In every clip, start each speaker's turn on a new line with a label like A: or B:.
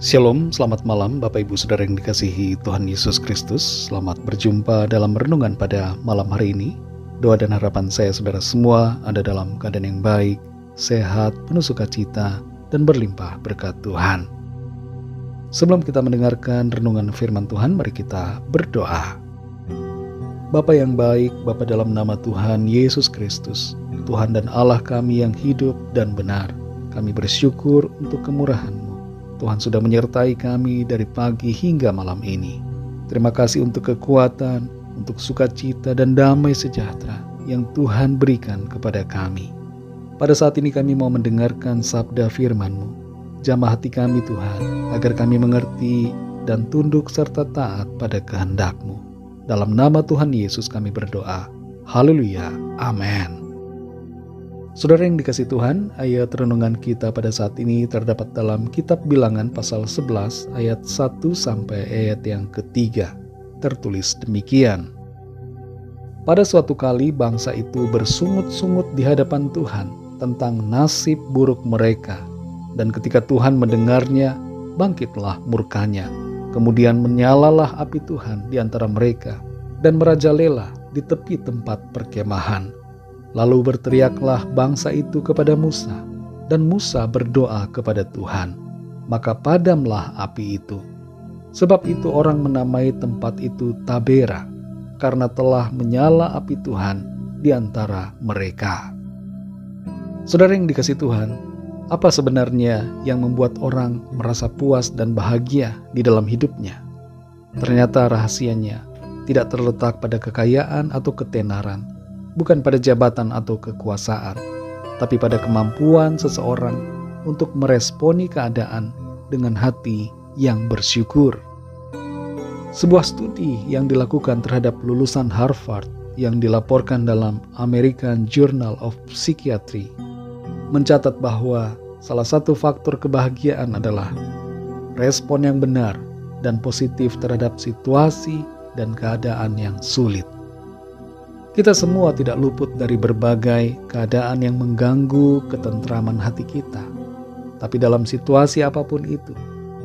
A: Shalom, selamat malam Bapak Ibu Saudara yang dikasihi Tuhan Yesus Kristus. Selamat berjumpa dalam renungan pada malam hari ini. Doa dan harapan saya saudara semua ada dalam keadaan yang baik, sehat, penuh sukacita, dan berlimpah berkat Tuhan. Sebelum kita mendengarkan renungan firman Tuhan, mari kita berdoa. Bapa yang baik, Bapa dalam nama Tuhan Yesus Kristus, Tuhan dan Allah kami yang hidup dan benar, kami bersyukur untuk kemurahan-Mu. Tuhan sudah menyertai kami dari pagi hingga malam ini. Terima kasih untuk kekuatan, untuk sukacita dan damai sejahtera yang Tuhan berikan kepada kami. Pada saat ini kami mau mendengarkan sabda firman-Mu. Jamah hati kami Tuhan, agar kami mengerti dan tunduk serta taat pada kehendak-Mu. Dalam nama Tuhan Yesus kami berdoa. Haleluya. Amin. Saudara yang dikasihi Tuhan, ayat renungan kita pada saat ini terdapat dalam kitab Bilangan pasal 11 ayat 1 sampai ayat yang ketiga. Tertulis demikian. Pada suatu kali bangsa itu bersungut-sungut di hadapan Tuhan tentang nasib buruk mereka. Dan ketika Tuhan mendengarnya, bangkitlah murkanya. Kemudian menyalalah api Tuhan di antara mereka dan merajalela di tepi tempat perkemahan. Lalu berteriaklah bangsa itu kepada Musa, dan Musa berdoa kepada Tuhan. Maka padamlah api itu. Sebab itu orang menamai tempat itu Tabera, karena telah menyala api Tuhan di antara mereka. Saudara yang dikasihi Tuhan, apa sebenarnya yang membuat orang merasa puas dan bahagia di dalam hidupnya? Ternyata rahasianya tidak terletak pada kekayaan atau ketenaran, bukan pada jabatan atau kekuasaan, tapi pada kemampuan seseorang untuk meresponi keadaan dengan hati yang bersyukur. Sebuah studi yang dilakukan terhadap lulusan Harvard yang dilaporkan dalam American Journal of Psychiatry mencatat bahwa salah satu faktor kebahagiaan adalah respon yang benar dan positif terhadap situasi dan keadaan yang sulit. Kita semua tidak luput dari berbagai keadaan yang mengganggu ketentraman hati kita. Tapi dalam situasi apapun itu,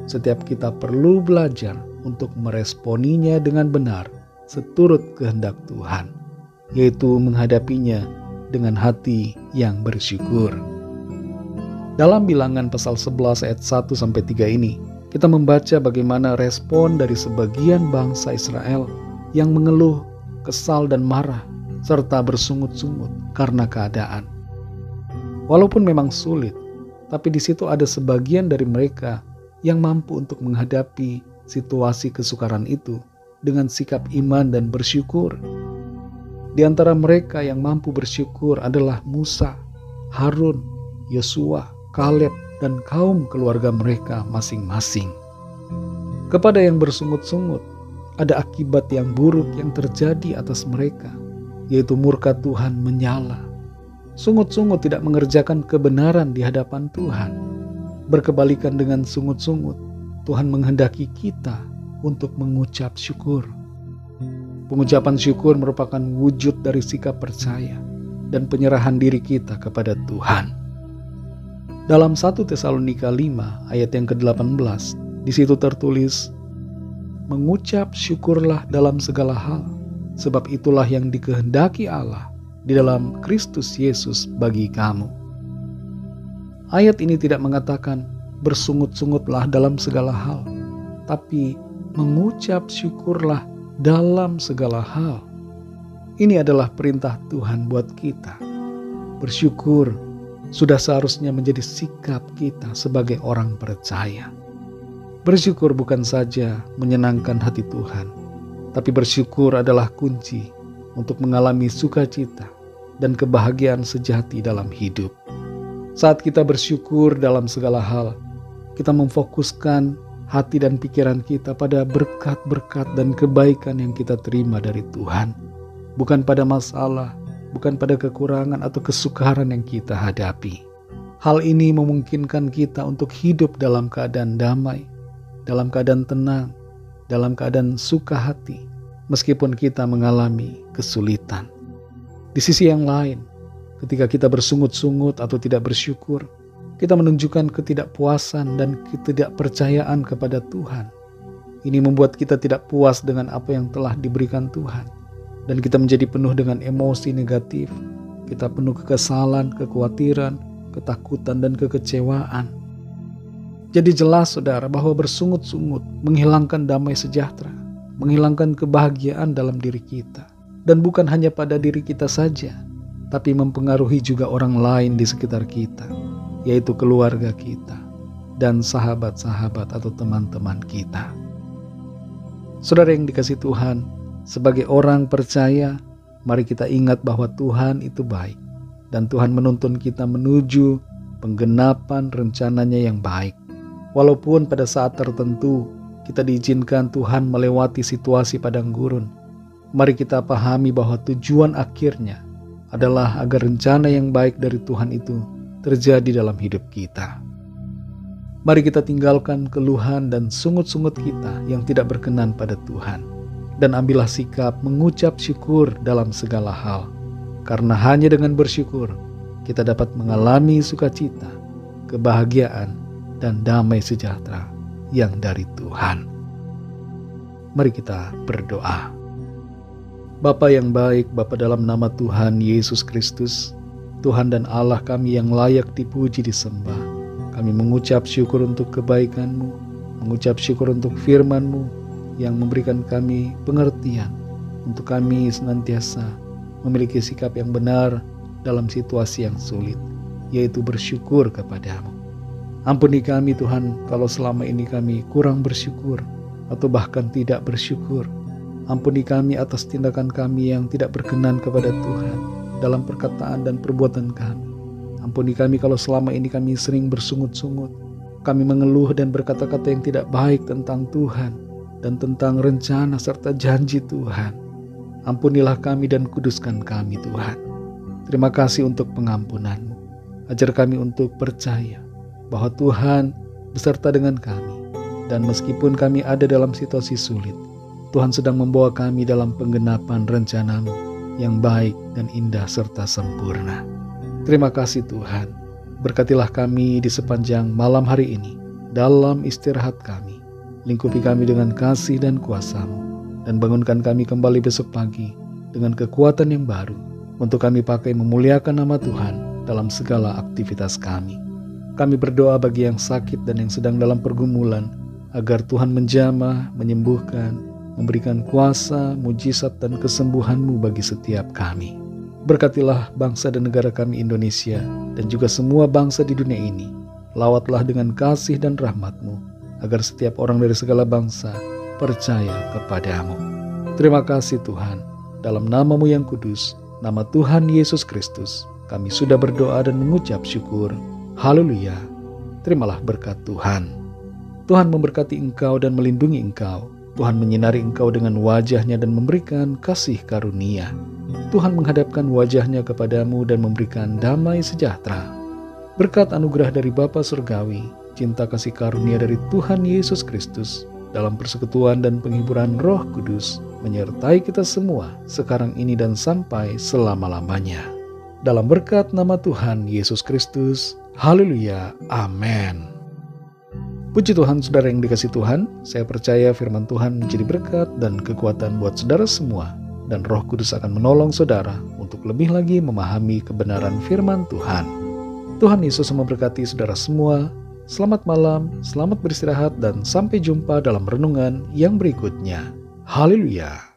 A: setiap kita perlu belajar untuk meresponinya dengan benar seturut kehendak Tuhan, yaitu menghadapinya dengan hati yang bersyukur. Dalam Bilangan pasal 11 ayat 1-3 ini, kita membaca bagaimana respon dari sebagian bangsa Israel yang mengeluh, kesal dan marah, serta bersungut-sungut karena keadaan. Walaupun memang sulit, tapi di situ ada sebagian dari mereka yang mampu untuk menghadapi situasi kesukaran itu dengan sikap iman dan bersyukur. Di antara mereka yang mampu bersyukur adalah Musa, Harun, Yosua, Kaleb, dan kaum keluarga mereka masing-masing. Kepada yang bersungut-sungut, ada akibat yang buruk yang terjadi atas mereka, yaitu murka Tuhan menyala. Sungut-sungut tidak mengerjakan kebenaran di hadapan Tuhan. Berkebalikan dengan sungut-sungut, Tuhan menghendaki kita untuk mengucap syukur. Pengucapan syukur merupakan wujud dari sikap percaya dan penyerahan diri kita kepada Tuhan. Dalam 1 Tesalonika 5 ayat yang ke-18, di situ tertulis, mengucap syukurlah dalam segala hal, sebab itulah yang dikehendaki Allah di dalam Kristus Yesus bagi kamu. Ayat ini tidak mengatakan bersungut-sungutlah dalam segala hal, tapi mengucap syukurlah dalam segala hal. Ini adalah perintah Tuhan buat kita. Bersyukur sudah seharusnya menjadi sikap kita sebagai orang percaya. Bersyukur bukan saja menyenangkan hati Tuhan, tapi bersyukur adalah kunci untuk mengalami sukacita dan kebahagiaan sejati dalam hidup. Saat kita bersyukur dalam segala hal, kita memfokuskan hati dan pikiran kita pada berkat-berkat dan kebaikan yang kita terima dari Tuhan, bukan pada masalah, bukan pada kekurangan atau kesukaran yang kita hadapi. Hal ini memungkinkan kita untuk hidup dalam keadaan damai, dalam keadaan tenang, dalam keadaan suka hati, meskipun kita mengalami kesulitan. Di sisi yang lain, ketika kita bersungut-sungut atau tidak bersyukur, Kita menunjukkan ketidakpuasan dan ketidakpercayaan kepada Tuhan. Ini membuat kita tidak puas dengan apa yang telah diberikan Tuhan. Dan kita menjadi penuh dengan emosi negatif. Kita penuh kekesalan, kekhawatiran, ketakutan, dan kekecewaan. Jadi jelas saudara bahwa bersungut-sungut menghilangkan damai sejahtera, menghilangkan kebahagiaan dalam diri kita. Dan bukan hanya pada diri kita saja, tapi mempengaruhi juga orang lain di sekitar kita, yaitu keluarga kita dan sahabat-sahabat atau teman-teman kita. Saudara yang dikasihi Tuhan, sebagai orang percaya, mari kita ingat bahwa Tuhan itu baik. Dan Tuhan menuntun kita menuju penggenapan rencananya yang baik. Walaupun pada saat tertentu kita diizinkan Tuhan melewati situasi padang gurun, mari kita pahami bahwa tujuan akhirnya adalah agar rencana yang baik dari Tuhan itu terjadi dalam hidup kita. Mari kita tinggalkan keluhan dan sungut-sungut kita yang tidak berkenan pada Tuhan. Dan ambillah sikap mengucap syukur dalam segala hal. Karena hanya dengan bersyukur, kita dapat mengalami sukacita, kebahagiaan, dan damai sejahtera yang dari Tuhan. Mari kita berdoa. Bapa yang baik, Bapa dalam nama Tuhan Yesus Kristus, Tuhan dan Allah kami yang layak dipuji disembah. Kami mengucap syukur untuk kebaikan-Mu, mengucap syukur untuk firman-Mu, yang memberikan kami pengertian untuk kami senantiasa memiliki sikap yang benar dalam situasi yang sulit, yaitu bersyukur kepada-Mu. Ampuni kami Tuhan kalau selama ini kami kurang bersyukur atau bahkan tidak bersyukur. Ampuni kami atas tindakan kami yang tidak berkenan kepada Tuhan dalam perkataan dan perbuatan kami. Ampuni kami kalau selama ini kami sering bersungut-sungut. Kami mengeluh dan berkata-kata yang tidak baik tentang Tuhan dan tentang rencana serta janji Tuhan. Ampunilah kami dan kuduskan kami Tuhan. Terima kasih untuk pengampunan-Mu. Ajar kami untuk percaya bahwa Tuhan beserta dengan kami. Dan meskipun kami ada dalam situasi sulit, Tuhan sedang membawa kami dalam penggenapan rencana-Mu yang baik dan indah serta sempurna. Terima kasih Tuhan. Berkatilah kami di sepanjang malam hari ini dalam istirahat kami. Lingkupi kami dengan kasih dan kuasa-Mu, dan bangunkan kami kembali besok pagi dengan kekuatan yang baru untuk kami pakai memuliakan nama Tuhan dalam segala aktivitas kami. Kami berdoa bagi yang sakit dan yang sedang dalam pergumulan, agar Tuhan menjamah, menyembuhkan, memberikan kuasa, mujizat dan kesembuhan-Mu bagi setiap kami. Berkatilah bangsa dan negara kami Indonesia dan juga semua bangsa di dunia ini. Lawatlah dengan kasih dan rahmat-Mu, agar setiap orang dari segala bangsa percaya kepada-Mu. Terima kasih Tuhan. Dalam nama-Mu yang kudus, nama Tuhan Yesus Kristus, kami sudah berdoa dan mengucap syukur. Haleluya. Terimalah berkat Tuhan. Tuhan memberkati engkau dan melindungi engkau. Tuhan menyinari engkau dengan wajah-Nya dan memberikan kasih karunia. Tuhan menghadapkan wajah-Nya kepadamu dan memberikan damai sejahtera. Berkat anugerah dari Bapa Surgawi, cinta kasih karunia dari Tuhan Yesus Kristus, dalam persekutuan dan penghiburan Roh Kudus, menyertai kita semua sekarang ini dan sampai selama-lamanya. Dalam berkat nama Tuhan Yesus Kristus, haleluya, amin. Puji Tuhan, saudara yang dikasihi Tuhan, saya percaya firman Tuhan menjadi berkat dan kekuatan buat saudara semua, dan Roh Kudus akan menolong saudara untuk lebih lagi memahami kebenaran firman Tuhan. Tuhan Yesus memberkati saudara semua. Selamat malam, selamat beristirahat, dan sampai jumpa dalam renungan yang berikutnya. Haleluya.